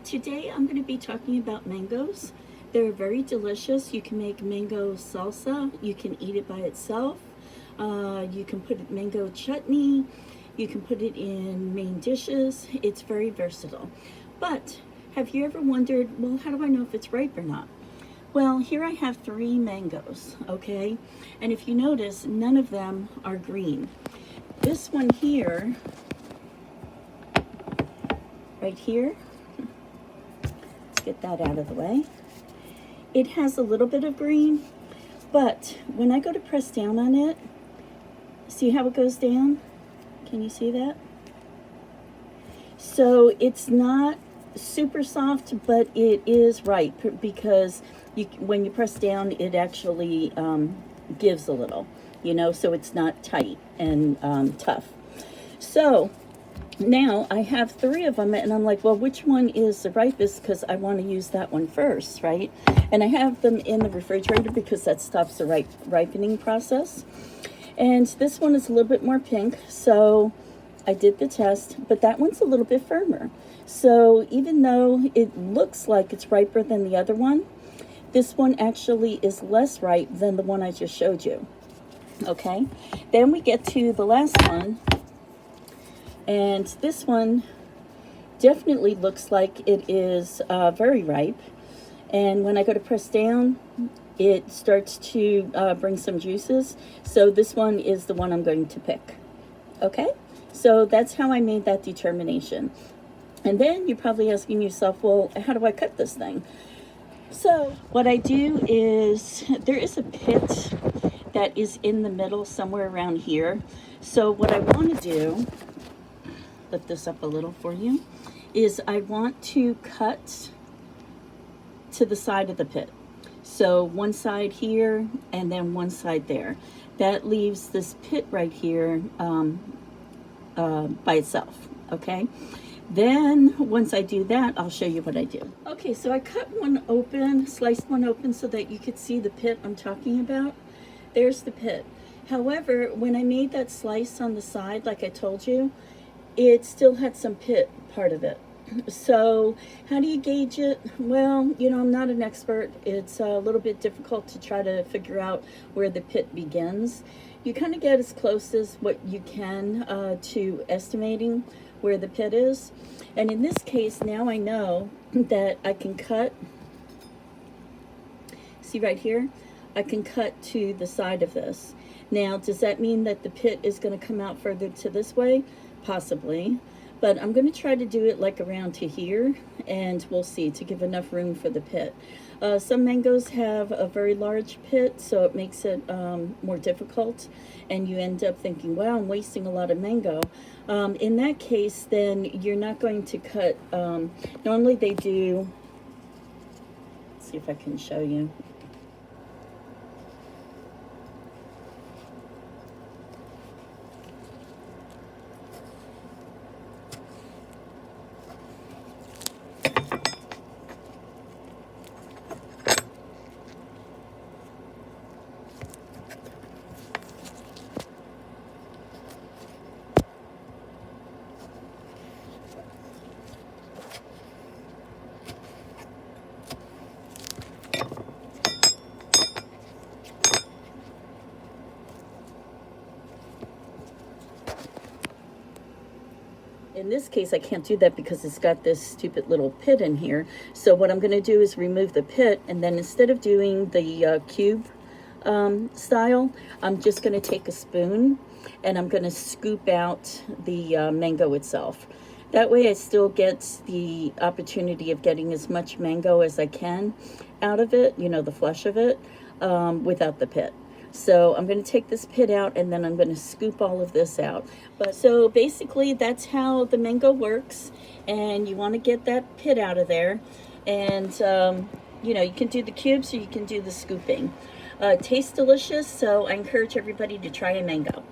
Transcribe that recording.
Today I'm going to be talking about mangoes. They're very delicious. You can make mango salsa. You can eat it by itself. You can put it mango chutney. You can put it in main dishes. It's very versatile. But have you ever wondered, well, how do I know if it's ripe or not? Well, here I have 3 mangoes, okay? And if you notice, none of them are green. This one here, right here, let's get that out of the way. It has a little bit of green, but when I go to press down on it, see how it goes down? Can you see that? So it's not super soft, but it is ripe because when you press down, it actually gives a little, so it's not tight and tough. So now I have 3 of them, and I'm like, well, which one is the ripest? Because I want to use that one first, right? And I have them in the refrigerator because that stops the ripening process. And this one is a little bit more pink, so I did the test, but that one's a little bit firmer. So even though it looks like it's riper than the other one, this one actually is less ripe than the one I just showed you. Okay, then we get to the last one, and this one definitely looks like it is very ripe. And when I go to press down, it starts to bring some juices. So this one is the one I'm going to pick. Okay, so that's how I made that determination. And then you're probably asking yourself, well, how do I cut this thing? So what I do is, there is a pit that is in the middle somewhere around here. So what I want to do, lift this up a little for you, is I want to cut to the side of the pit. So one side here and then one side there. That leaves this pit right here by itself, okay? Then once I do that, I'll show you what I do. Okay, so I cut one open, sliced one open so that you could see the pit I'm talking about. There's the pit. However, when I made that slice on the side, like I told you, it still had some pit part of it. So how do you gauge it? Well, I'm not an expert. It's a little bit difficult to try to figure out where the pit begins. You kind of get as close as what you can to estimating where the pit is. And in this case, now I know that I can cut, see right here, I can cut to the side of this. Now, does that mean that the pit is going to come out further to this way? Possibly. But I'm going to try to do it like around to here, and we'll see, to give enough room for the pit. Some mangoes have a very large pit, so it makes it more difficult, and you end up thinking, wow, I'm wasting a lot of mango. In that case, then you're not going to cut, normally they do, let's see if I can show you. In this case, I can't do that because it's got this stupid little pit in here. So what I'm going to do is remove the pit, and then instead of doing the cube style, I'm just going to take a spoon and I'm going to scoop out the mango itself. That way I still get the opportunity of getting as much mango as I can out of it, the flesh of it, without the pit. So I'm going to take this pit out, and then I'm going to scoop all of this out. But so basically that's how the mango works, and you want to get that pit out of there. And you can do the cubes or you can do the scooping. Tastes delicious, so I encourage everybody to try a mango.